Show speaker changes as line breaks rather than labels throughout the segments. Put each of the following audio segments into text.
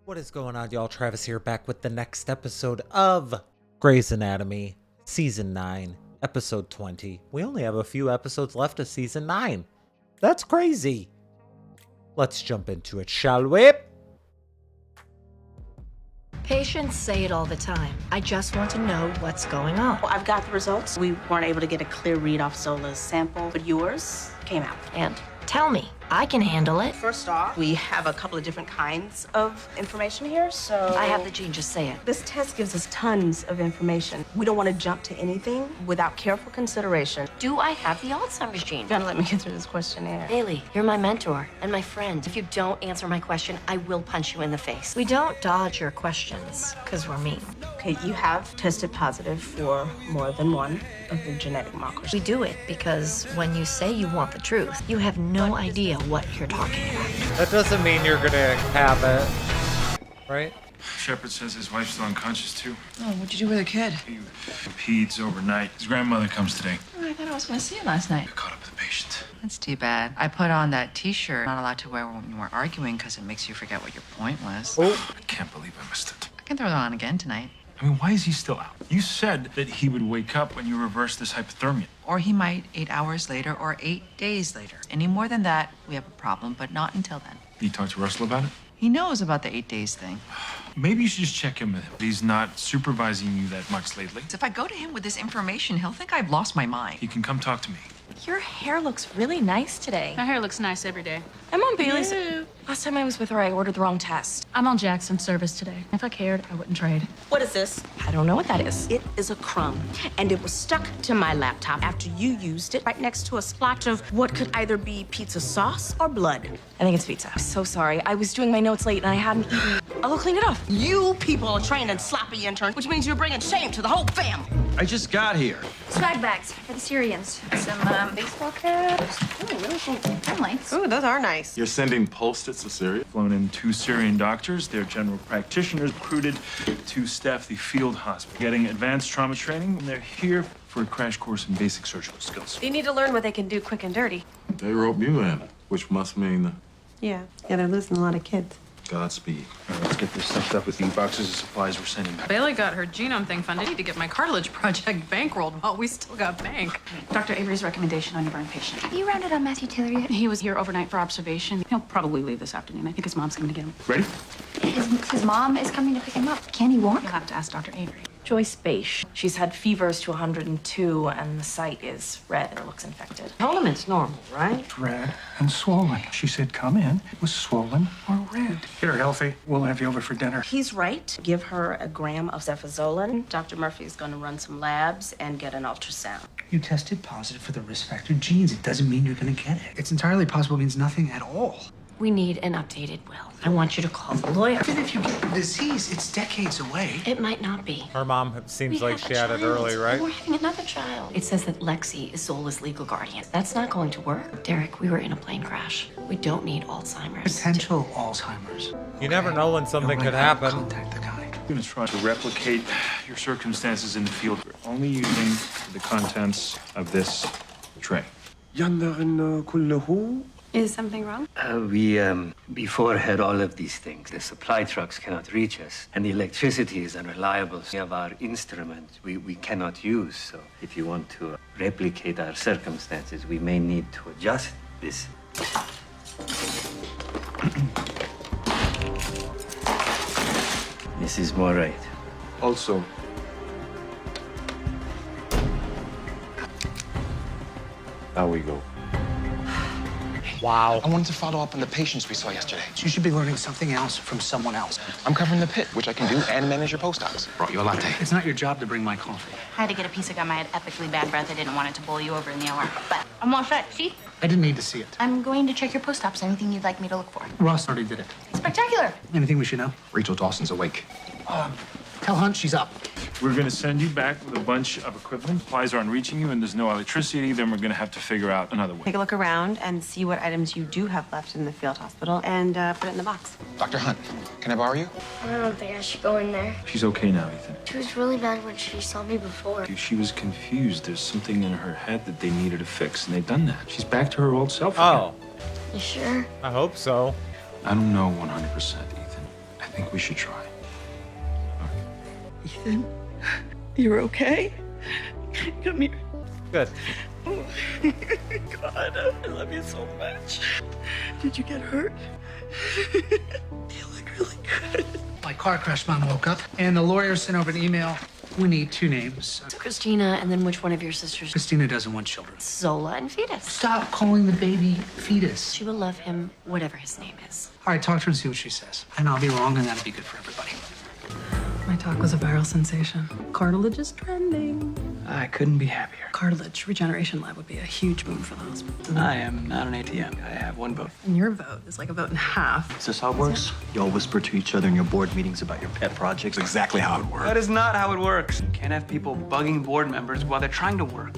What is going on, y'all? Travis here, back with the next episode of Grey's Anatomy, Season 9, Episode 20. We only have a few episodes left of Season 9. That's crazy. Let's jump into it, shall we?
Patients say it all the time. I just want to know what's going on.
Well, I've got the results. We weren't able to get a clear read off Zola's sample, but yours came out.
And tell me, I can handle it.
First off, we have a couple of different kinds of information here, so...
I have the gene, just say it.
This test gives us tons of information. We don't want to jump to anything without careful consideration.
Do I have the Alzheimer's gene?
You gotta let me get through this questionnaire.
Ellie, you're my mentor and my friend. If you don't answer my question, I will punch you in the face. We don't dodge your questions, because we're mean.
Okay, you have tested positive for more than one of the genetic markers.
We do it because when you say you want the truth, you have no idea what you're talking about.
That doesn't mean you're gonna have it, right?
Shepard says his wife's still unconscious, too.
Oh, what'd you do with the kid?
He peds overnight. His grandmother comes today.
Oh, I thought I was going to see you last night.
I caught up with the patient.
That's too bad. I put on that T-shirt. Not allowed to wear when you were arguing because it makes you forget what your point was.
Oh.
I can't believe I missed it.
I can throw it on again tonight.
I mean, why is he still out? You said that he would wake up when you reverse this hypothermia.
Or he might 8 hours later or 8 days later. Any more than that, we have a problem, but not until then.
You talked to Russell about it?
He knows about the 8 days thing.
Maybe you should just check in with him. He's not supervising you that much lately.
If I go to him with this information, he'll think I've lost my mind.
He can come talk to me.
Your hair looks really nice today.
My hair looks nice every day.
I'm on Bailey's.
Yeah.
Last time I was with her, I ordered the wrong test.
I'm on Jackson's service today. If I cared, I wouldn't trade.
What is this?
I don't know what that is.
It is a crumb, and it was stuck to my laptop after you used it right next to a splotch of what could either be pizza sauce or blood.
I think it's pizza. I'm so sorry. I was doing my notes late and I hadn't eaten. I'll go clean it off.
You people are trained and sloppy interns, which means you're bringing shame to the whole family.
I just got here.
Swag bags for the Syrians. Some baseball caps. Ooh, really cool pen lights.
Ooh, those are nice.
You're sending Post-its to Syria?
Flown in 2 Syrian doctors. They're general practitioners recruited to staff the field hospital, getting advanced trauma training. And they're here for a crash course in basic surgical skills.
They need to learn what they can do quick and dirty.
They wrote you in, which must mean
Yeah, they're losing a lot of kids.
Godspeed.
All right, let's get this stuffed up with the boxes of supplies we're sending back.
Bailey got her genome thing funded. I need to get my cartilage project bankrolled while we still got bank.
Dr. Avery's recommendation on your burn patient.
Have you rounded on Matthew Taylor yet? He was here overnight for observation. He'll probably leave this afternoon. I think his mom's coming to get him.
Ready?
His mom is coming to pick him up. Can he walk?
You'll have to ask Dr. Avery.
Joyce Beish. She's had fevers to 102 and the site is red. It looks infected.
Told him it's normal, right?
Red and swollen. She said, come in. It was swollen or red. Get her healthy. We'll have you over for dinner.
He's right. Give her a gram of cefazolin. Dr. Murphy's going to run some labs and get an ultrasound.
You tested positive for the risk factor genes. It doesn't mean you're going to get it. It's entirely possible it means nothing at all.
We need an updated will. I want you to call the lawyer.
Even if you get the disease, it's decades away.
It might not be.
Her mom seems
We
like
have
she
a
had it
child.
early, right?
We're having another child. It says that Lexi is Zola's legal guardian. That's not going to work. Derek, we were in a plane crash. We don't need Alzheimer's.
Potential Alzheimer's.
You never know when something could happen.
Contact the guy.
I'm going to try to replicate your circumstances in the field. We're only using the contents of this tray.
Is something wrong?
We before had all of these things. The supply trucks cannot reach us, and the electricity is unreliable. We have our instruments we cannot use. So if you want to replicate our circumstances, we may need to adjust this. This is more right.
Also, now we go.
Wow.
I wanted to follow up on the patients we saw yesterday.
You should be learning something else from someone else.
I'm covering the pit, which I can do, and manage your postdocs. Brought you a latte.
It's not your job to bring my coffee.
I had to get a piece of gum. I had epically bad breath. I didn't want it to bowl you over in the OR. But I'm all set. See?
I didn't need to see it.
I'm going to check your post-ops. Anything you'd like me to look for?
Ross already did it.
Spectacular.
Anything we should know?
Rachel Dawson's awake.
Tell Hunt she's up.
We're going to send you back with a bunch of equipment. Supplies aren't reaching you, and there's no electricity. Then we're going to have to figure out another way.
Take a look around and see what items you do have left in the field hospital and put it in the box.
Dr. Hunt, can I borrow you?
I don't think I should go in there.
She's okay now, Ethan.
She was really bad when she saw me before.
She was confused. There's something in her head that they needed to fix, and they've done that. She's back to her old self again.
Oh,
You sure?
I hope so.
I don't know 100%, Ethan. I
think we should try.
Ethan, you're okay? Come here.
Good.
God, I love you so much. Did you get hurt? You look really good.
My car crash, Mom woke up, and the lawyer sent over an email. We need 2 names.
So Christina, and then which one of your sisters?
Christina doesn't want children.
Zola and Fetus.
Stop calling the baby Fetus.
She will love him, whatever his name is.
All right, talk to her and see what she says. And I'll be wrong, and that'll be good for everybody.
My talk was a viral sensation. Cartilage is trending.
I couldn't be happier.
Cartilage regeneration lab would be a huge boom for the hospital.
I am not an ATM. I have 1 vote.
And your vote is like a vote and a half.
Is this how it works? Y'all whisper to each other in your board meetings about your pet projects?
Exactly how it works.
That is not how it works. You can't have people bugging board members while they're trying to work.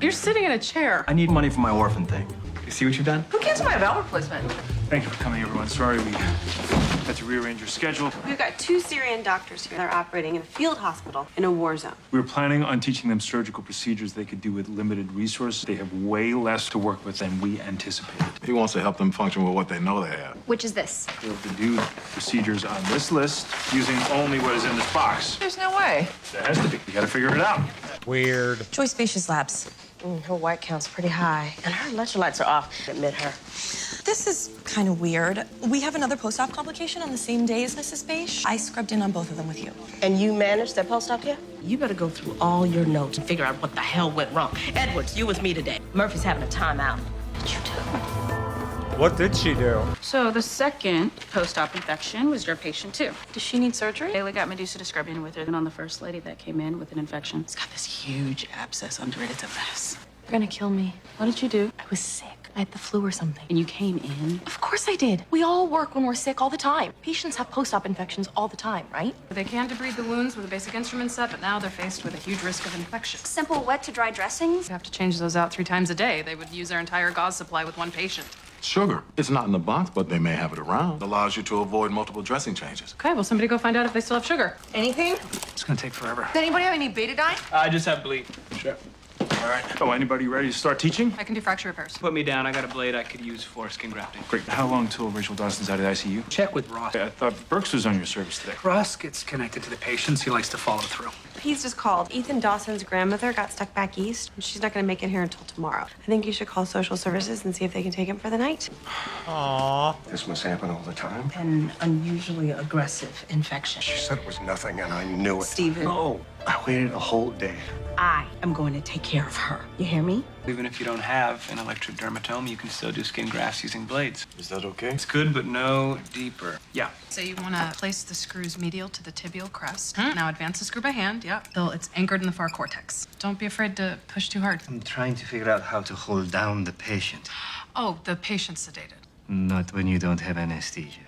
You're sitting in a chair.
I need money for my orphan thing.
You see what you've done?
Who canceled my valve replacement?
Thank you for coming, everyone. Sorry we had to rearrange your schedule.
We've got 2 Syrian doctors here. They're operating in a field hospital in a war zone.
We were planning on teaching them surgical procedures they could do with limited resources. They have way less to work with than we anticipated.
He wants to help them function with what they know they have.
Which is this?
We'll have to do procedures on this list using only what is in this box.
There's no way.
There has to be. You gotta figure it out.
Weird.
Joyce Spacious Labs. Her white count's pretty high, and her electrolytes are off. Admit her.
This is kind of weird. We have another post-op complication on the same day as Mrs. Beige. I scrubbed in on both of them with you.
And you managed that post-op here? You better go through all your notes and figure out what the hell went wrong. Edwards, you with me today. Murphy's having a timeout. What you do?
What did she do?
So the second post-op infection was your patient too.
Does she need surgery?
Ellie got Medusa to scrub in with her, then on the first lady that came in with an infection.
It's got this huge abscess under it. It's a mess.
You're gonna kill me.
What did you do?
I was sick. I had the flu or something.
And you came in.
Of course I did. We all work when we're sick all the time. Patients have post-op infections all the time, right?
They can debride the wounds with a basic instrument set, but now they're faced with a huge risk of infection.
Simple wet to dry dressings?
You have to change those out 3 times a day. They would use their entire gauze supply with 1 patient.
Sugar. It's not in the box, but they may have it around. It allows you to avoid multiple dressing changes.
Okay, well, somebody go find out if they still have sugar.
Anything?
It's gonna take forever.
Does anybody have any betadine?
I just have bleed. Sure.
All right. Oh, anybody ready to start teaching?
I can do fracture repairs.
Put me down. I got a blade I could use for skin grafting.
Great. How long till Rachel Dawson's out of the ICU?
Check with Ross.
I thought Burks was on your service today.
Ross gets connected to the patients. He likes to follow through.
He's just called. Ethan Dawson's grandmother got stuck back east, and she's not going to make it here until tomorrow. I think you should call social services and see if they can take him for the night.
Aww.
This must happen all the time.
An unusually aggressive infection.
She said it was nothing, and I knew it.
Stephen.
No, I waited a whole day.
I am going to take care of her. You hear me?
Even if you don't have an electric dermatome, you can still do skin grafts using blades.
Is that okay?
It's good, but no deeper. Yeah.
So you want to place the screws medial to the tibial crest. Now advance the screw by hand, till it's anchored in the far cortex. Don't be afraid to push too hard.
I'm trying to figure out how to hold down the patient.
Oh, the patient's sedated.
Not when you don't have anesthesia.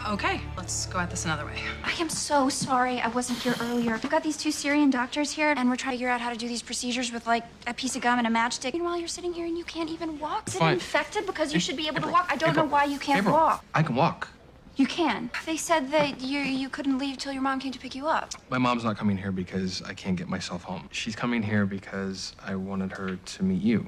Okay, let's go at this another way.
I am so sorry I wasn't here earlier. We've got these 2 Syrian doctors here, and we're trying to figure out how to do these procedures with, like, a piece of gum and a matchstick. Meanwhile, you're sitting here and you can't even walk. Is it
Fine.
infected? Because you should be able to
April,
walk. I don't know why you can't
April,
walk.
I can walk.
You can. They said that you couldn't leave till your mom came to pick you up.
My mom's not coming here because I can't get myself home. She's coming here because I wanted her to meet you.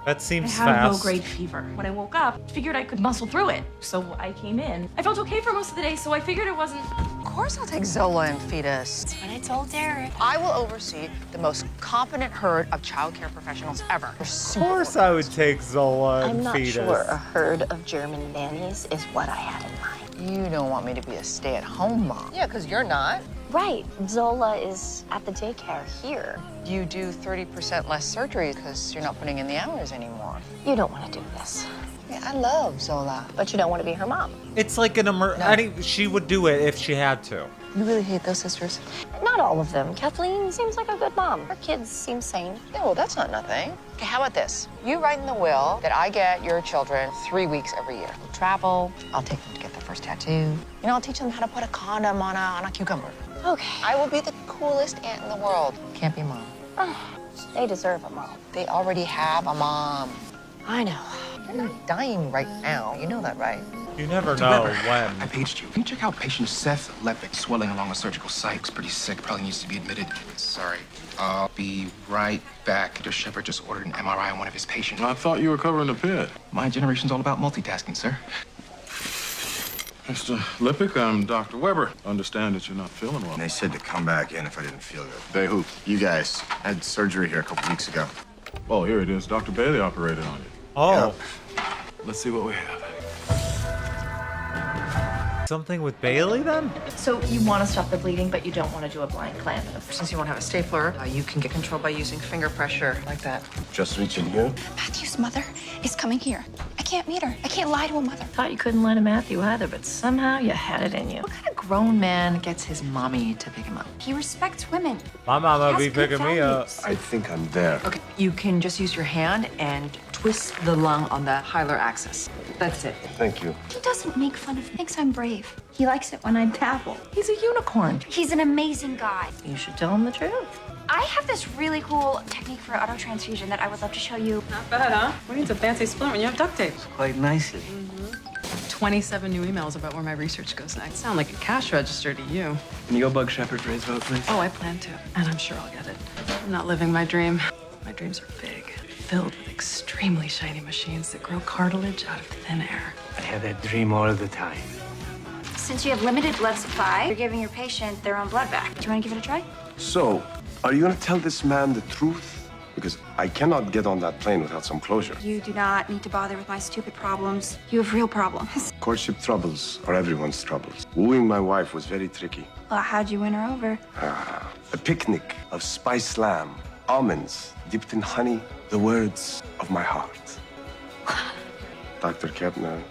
That seems
I had
fast.
low-grade fever. When I woke up, figured I could muscle through it. So I came in. I felt okay for most of the day, so I figured it wasn't...
Of course I'll take Zola and Fetus.
That's what I told Derek.
I will oversee the most competent herd of childcare professionals ever.
Of course I would take Zola and
I'm not
Fetus.
sure a herd of German nannies is what I had in mind.
You don't want me to be a stay-at-home mom. Yeah, because you're not.
Right. Zola is at the daycare here.
You do 30% less surgery because you're not putting in the hours anymore.
You don't want to do this.
Yeah, I love Zola.
But you don't want to be her mom.
It's like she would do it if she had to.
You really hate those sisters?
Not all of them. Kathleen seems like a good mom. Her kids seem sane.
Yeah, well, that's not nothing. Okay, how about this? You write in the will that I get your children 3 weeks every year. We'll travel. I'll take them to get their first tattoo. You know, I'll teach them how to put a condom on a cucumber.
Okay.
I will be the coolest aunt in the world. Can't be mom.
Oh, they deserve a mom.
They already have a mom.
I know.
You're not dying right now. You know that, right?
You never know
I
when.
paged you. Can you check out patient Seth Lepic, swelling along a surgical site? He's pretty sick, probably needs to be admitted. Sorry. I'll be right back. Dr. Shepard just ordered an MRI on one of his patients.
I thought you were covering the pit.
My generation's all about multitasking, sir.
Mr. Lippick, I'm Dr. Weber. Understand that you're not feeling well.
They said to come back in if I didn't feel good.
They who? You guys. I had surgery here a couple weeks ago.
Oh, here it is. Dr. Bailey operated on you.
Oh.
Let's see what we have.
Something with Bailey then?
So you want to stop the bleeding, but you don't want to do a blind clamp.
Since you won't have a stapler, you can get control by using finger pressure like that.
Just reach in here.
Matthew's mother is coming here. I can't meet her. I can't lie to a mother.
Thought you couldn't lie to Matthew either, but somehow you had it in you. What kind of grown man gets his mommy to pick him up?
He respects women.
My mama
He
be
has good
picking me up.
values.
I think I'm there.
Okay, you can just use your hand and twist the lung on the hilar axis. That's it.
Thank you.
He doesn't make fun of me. Thinks I'm brave. He likes it when I babble.
He's a unicorn.
He's an amazing guy.
You should tell him the truth.
I have this really cool technique for auto transfusion that I would love to show you.
Not bad, huh? Who needs a fancy splint when you have duct tape?
Quite nicely.
27 new emails about where my research goes next. Sound like a cash register to you.
Can you go bug Shepard for his vote, please?
Oh, I plan to, and I'm sure I'll get it. I'm not living my dream. My dreams are big, filled with extremely shiny machines that grow cartilage out of thin air.
I have that dream all the time.
Since you have limited blood supply, you're giving your patient their own blood back. Do you want to give it a try?
So, are you gonna tell this man the truth? Because I cannot get on that plane without some closure.
You do not need to bother with my stupid problems. You have real problems.
Courtship troubles are everyone's troubles. Wooing my wife was very tricky.
Well, how'd you win her over?
A picnic of spiced lamb, almonds dipped in honey, the words of my heart. Dr. Kepner,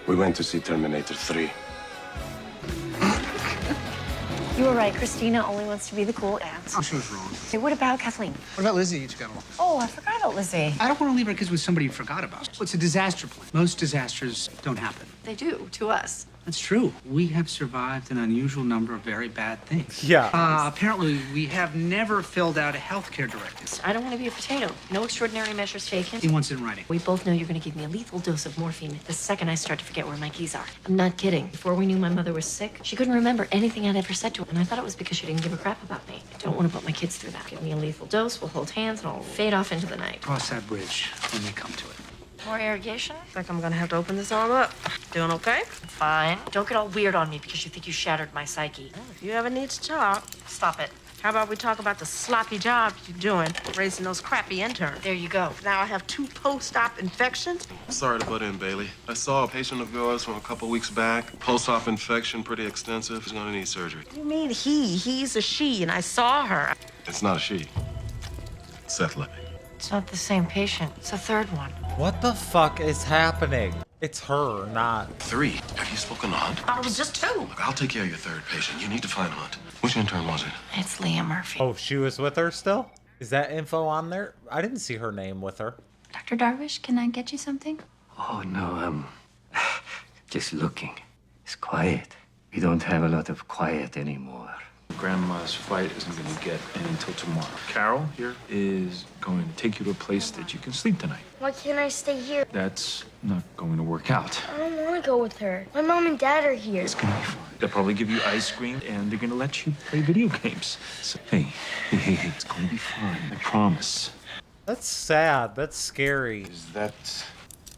we went to see Terminator 3.
You were right. Christina only wants to be the cool aunt.
Oh, she was wrong.
Hey, what about Kathleen?
What about Lizzie? You got along.
Oh, I forgot about Lizzie.
I don't want to leave her because with somebody you forgot about. It's a disaster plan. Most disasters don't happen.
They do, to us.
That's true. We have survived an unusual number of very bad things.
Yeah.
Apparently, we have never filled out a healthcare directive.
I don't want to be a potato. No extraordinary measures taken.
He wants it in writing.
We both know you're going to give me a lethal dose of morphine the second I start to forget where my keys are. I'm not kidding. Before we knew my mother was sick, she couldn't remember anything I'd ever said to her, and I thought it was because she didn't give a crap about me. I don't want to put my kids through that. Give me a lethal dose, we'll hold hands, and I'll fade off into the night.
Cross that bridge when they come to it.
More irrigation?
Looks like I'm gonna have to open this arm up. Doing okay?
Fine. Don't get all weird on me because you think you shattered my psyche.
If you ever need to talk,
Stop it.
how about we talk about the sloppy job you're doing, raising those crappy interns?
There you go.
Now I have 2 post-op infections.
Sorry to butt in, Bailey. I saw a patient of yours from a couple weeks back. Post-op infection, pretty extensive. He's gonna need surgery.
What do you mean he? He's a she, and I saw her.
It's not a she. Seth Lippick.
It's not the same patient. It's a third one.
What the fuck is happening? It's her, not.
3. Have you spoken to Hunt?
I was just 2.
Look, I'll take care of your third patient. You need to find Hunt. Which intern was it?
It's Leah Murphy.
Oh, she was with her still? Is that info on there? I didn't see her name with her.
Dr. Darvish, can I get you something?
Oh, no, I'm just looking. It's quiet. We don't have a lot of quiet anymore.
Grandma's flight isn't going to get in until tomorrow. Carol here is going to take you to a place that you can sleep tonight.
Why can't I stay here?
That's not going to work out.
I don't want to go with her. My mom and dad are here.
It's going to be fine. They'll probably give you ice cream, and they're going to let you play video games. So, hey, it's going to be fine. I promise.
That's sad. That's scary.
Is that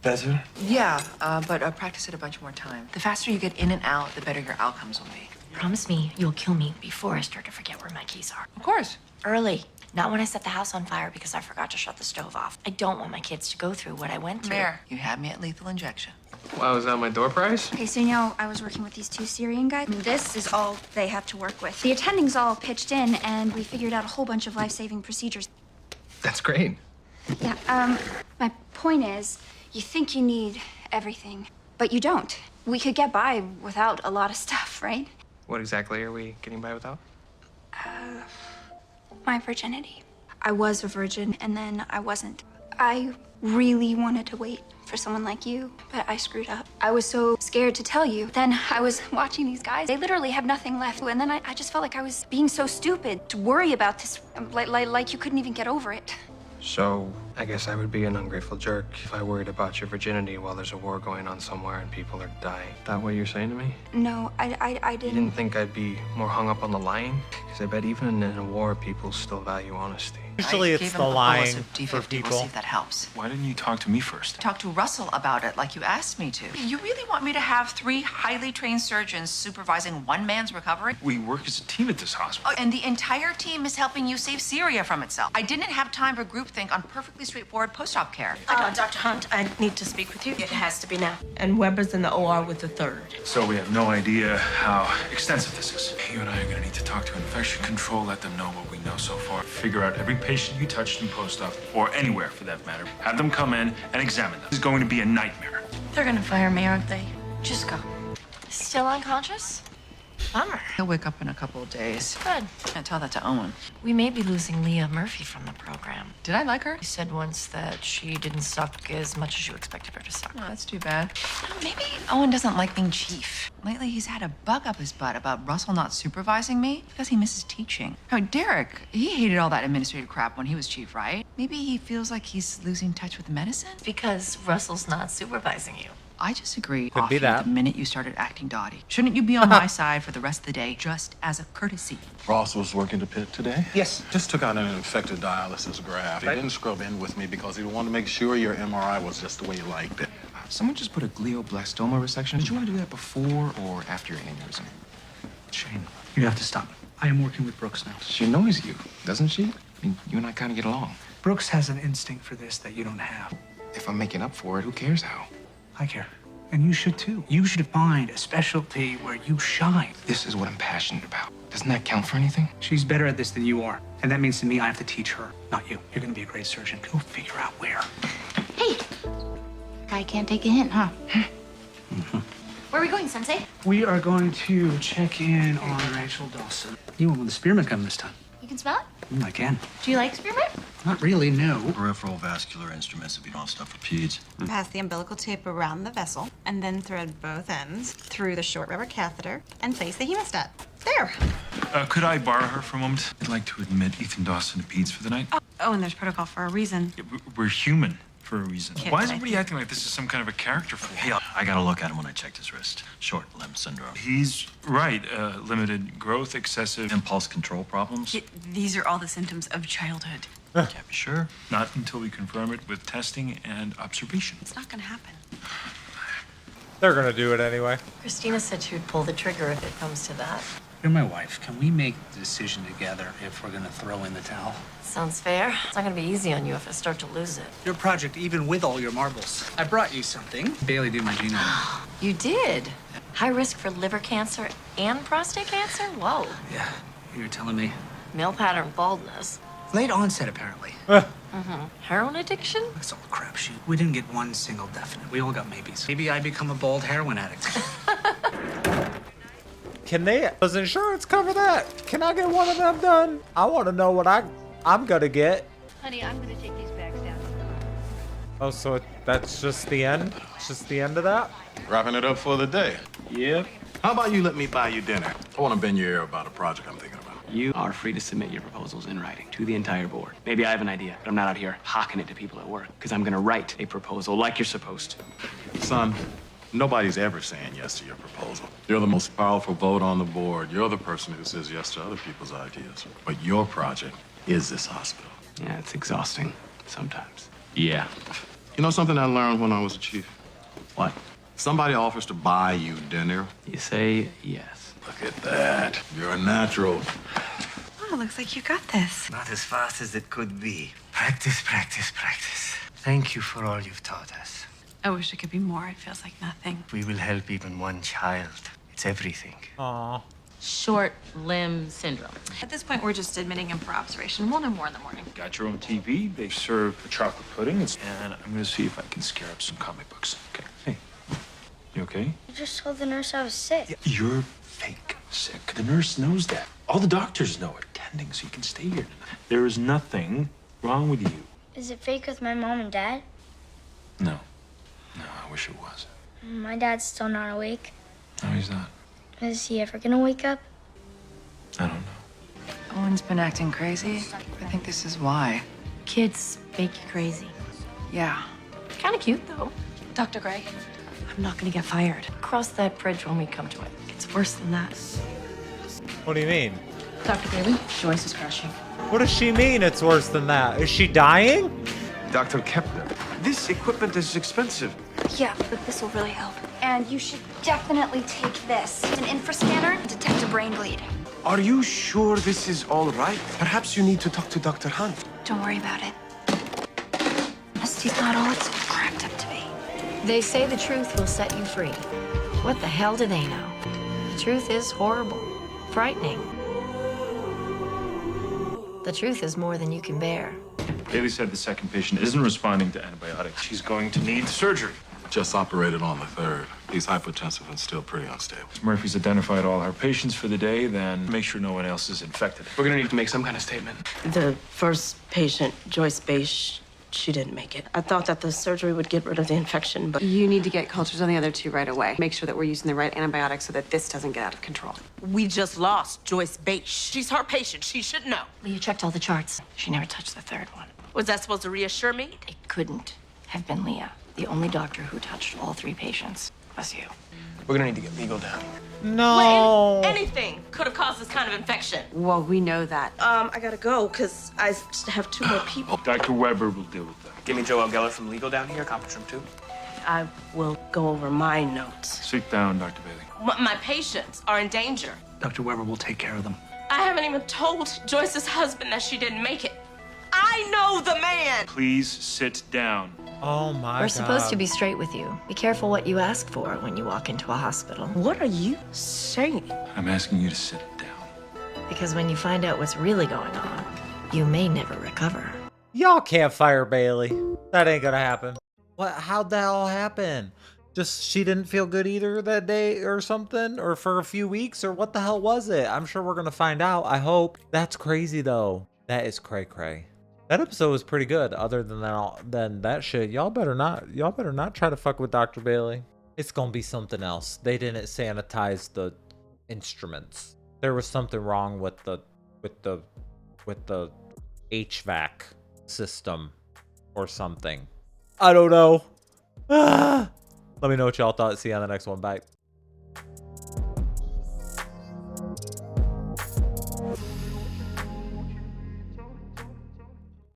better?
Yeah, but practice it a bunch more time. The faster you get in and out, the better your outcomes will be.
Promise me you'll kill me before I start to forget where my keys are.
Of course.
Early. Not when I set the house on fire because I forgot to shut the stove off. I don't want my kids to go through what I went through.
Mayor, you had me at lethal injection.
Wow, is that my door prize?
Okay, so you know, I was working with these 2 Syrian guys. And this is all they have to work with. The attendings all pitched in, and we figured out a whole bunch of life-saving procedures.
That's great.
Yeah, my point is, you think you need everything, but you don't. We could get by without a lot of stuff, right?
What exactly are we getting by without?
My virginity. I was a virgin, and then I wasn't. I really wanted to wait for someone like you, but I screwed up. I was so scared to tell you. Then I was watching these guys. They literally have nothing left. And then I just felt like I was being so stupid to worry about this, like you couldn't even get over it.
So, I guess I would be an ungrateful jerk if I worried about your virginity while there's a war going on somewhere and people are dying. That what you're saying to me?
No, I
You
didn't.
didn't think I'd be more hung up on the lying? Because I bet even in a war, people still value honesty.
Usually it's the lying for people.
We'll see if that helps.
Why didn't you talk to me first?
Talk to Russell about it like you asked me to. You really want me to have 3 highly trained surgeons supervising one man's recovery?
We work as a team at this hospital.
Oh, and the entire team is helping you save Syria from itself. I didn't have time for groupthink on perfectly straightforward post-op care.
Dr. Hunt, I need to speak with you. It has to be now. And Weber's in the OR with the 3rd.
So we have no idea how extensive this is. You and I are going to need to talk to infection control, let them know what we know so far. Figure out every patient you touched in post-op, or anywhere for that matter. Have them come in and examine them. This is going to be a nightmare.
They're gonna fire me, aren't they?
Just go. Still unconscious? Bummer.
He'll wake up in a couple of days.
Good.
Can't tell that to Owen.
We may be losing Leah Murphy from the program.
Did I like her?
You said once that she didn't suck as much as you expected her to suck.
Oh, that's too bad. Maybe Owen doesn't like being chief. Lately, he's had a bug up his butt about Russell not supervising me because he misses teaching. Oh, Derek, he hated all that administrative crap when he was chief, right? Maybe he feels like he's losing touch with medicine?
Because Russell's not supervising you.
I just agree
Could be that.
the minute you started acting dotty. Shouldn't you be on my side for the rest of the day, just as a courtesy?
Ross was working the pit today?
Yes.
Just took out an infected dialysis graft. He didn't scrub in with me because he wanted to make sure your MRI was just the way you liked it.
Someone just put a glioblastoma resection. Did you want to do that before or after your aneurysm?
Shane, you have to stop. I am working with Brooks now.
She annoys you, doesn't she? I mean, you and I kind of get along.
Brooks has an instinct for this that you don't have.
If I'm making up for it, who cares how?
I care. And you should too. You should find a specialty where you shine.
This is what I'm passionate about. Doesn't that count for anything?
She's better at this than you are. And that means to me I have to teach her, not you. You're gonna be a great surgeon. Go figure out where.
Hey, guy can't take a hint, huh? Where are we going, Sensei?
We are going to check in on Rachel Dawson. You went with the spearmint gun this time.
You can smell it?
I can.
Do you like spearmint?
Not really, no.
Peripheral vascular instruments if you don't have stuff for peds.
Pass the umbilical tape around the vessel and then thread both ends through the short rubber catheter and place the hemostat. There.
Could I borrow her for a moment? I'd like to admit Ethan Dawson to peds for the night.
Oh, and there's protocol for a reason.
Yeah, we're human for a reason.
Kids,
Why is
I
everybody acting like this is some kind of a character flaw?
Hey, I got to look at him when I checked his wrist. Short limb syndrome.
He's right. Limited growth, excessive
Impulse control problems.
These are all the symptoms of childhood.
Can't be sure.
Not until we confirm it with testing and observation.
It's not gonna happen.
They're gonna do it anyway.
Christina said she would pull the trigger if it comes to that.
You're my wife. Can we make the decision together if we're gonna throw in the towel?
Sounds fair. It's not gonna be easy on you if I start to lose it.
Your project, even with all your marbles. I brought you something. Bailey did my genome.
You did? High risk for liver cancer and prostate cancer? Whoa.
Yeah, you're telling me.
Male pattern baldness.
Late onset, apparently.
Heroin addiction?
That's all a crapshoot. We didn't get one single definite. We all got maybes. Maybe I become a bald heroin addict.
Can they? Does insurance cover that? Can I get one of them done? I want to know what I'm gonna get.
Honey, I'm gonna take these bags down to the car.
Oh, so that's just the end? It's just the end of that?
Wrapping it up for the day.
Yep.
How about you let me buy you dinner? I want to bend your ear about a project I'm thinking about.
You are free to submit your proposals in writing to the entire board. Maybe I have an idea, but I'm not out here hawking it to people at work, because I'm gonna write a proposal like you're supposed to.
Son, nobody's ever saying yes to your proposal. You're the most powerful vote on the board. You're the person who says yes to other people's ideas. But your project is this hospital.
Yeah, it's exhausting sometimes. Yeah.
You know something I learned when I was a chief?
What?
Somebody offers to buy you dinner.
You say yes.
Look at that. You're a natural.
Oh, looks like you got this.
Not as fast as it could be. Practice, practice, practice. Thank you for all you've taught us.
I wish it could be more. It feels like nothing.
We will help even one child. It's everything.
Aw.
Short limb syndrome.
At this point, we're just admitting him for observation. We'll know more in the morning.
Got your own TV. They serve a chocolate pudding. And I'm going to see if I can scare up some comic books. Okay. Hey, you okay?
You just told the nurse I was sick.
Yeah, you're fake sick. The nurse knows that. All the doctors know it. Tending so you can stay here tonight. There is nothing wrong with you.
Is it fake with my mom and dad?
No. No, I wish it was.
My dad's still not awake.
No, he's not.
Is he ever gonna wake up?
I don't know.
Owen's been acting crazy. I think this is why.
Kids make you crazy.
Yeah.
Kind of cute, though.
Dr. Gray,
I'm not gonna get fired. Cross that bridge when we come to it.
it's worse than that.
What do you mean?
Dr. Bailey, Joyce is crashing.
What does she mean it's worse than that? Is she dying?
Dr. Kepner, this equipment is expensive.
Yeah, but this will really help. And you should definitely take this. It's an infrascanner to detect a brain bleed.
Are you sure this is all right? Perhaps you need to talk to Dr. Hunt.
Don't worry about it. Honesty's not all it's cracked up to be.
They say the truth will set you free. What the hell do they know? The truth is horrible, frightening. The truth is more than you can bear.
Bailey said the second patient isn't responding to antibiotics. She's going to need surgery.
Just operated on the third. He's hypertensive and still pretty unstable.
If Murphy's identified all her patients for the day, then make sure no one else is infected.
We're gonna need to make some kind of statement.
The first patient, Joyce Bache, she didn't make it. I thought that the surgery would get rid of the infection, but
You need to get cultures on the other two right away. Make sure that we're using the right antibiotics so that this doesn't get out of control.
we just lost Joyce Bache. She's her patient. She should know.
Leah checked all the charts. She never touched the third one.
Was that supposed to reassure me?
It couldn't have been Leah. The only doctor who touched all three patients was you.
We're gonna need to get legal down here.
No.
Anything could have caused this kind of infection.
Well, we know that.
I gotta go because I have two more people.
Dr. Weber will deal with that.
Give me Joel Geller from legal down here, conference room 2.
I will go over my notes.
Sit down, Dr. Bailey.
My patients are in danger.
Dr. Weber will take care of them.
I haven't even told Joyce's husband that she didn't make it. I know the man.
Please sit down.
Oh my
We're
God.
supposed to be straight with you. Be careful what you ask for when you walk into a hospital.
What are you saying?
I'm asking you to sit down.
Because when you find out what's really going on, you may never recover.
Y'all can't fire Bailey. That ain't gonna happen. What? How'd that all happen? Just she didn't feel good either that day or something? Or for a few weeks? Or what the hell was it? I'm sure we're gonna find out. I hope. That's crazy though. That is cray cray. That episode was pretty good. Other than that shit, y'all better not try to fuck with Dr. Bailey. It's gonna be something else. They didn't sanitize the instruments. There was something wrong with the HVAC system or something. I don't know. Let me know what y'all thought. See you on the next one. Bye.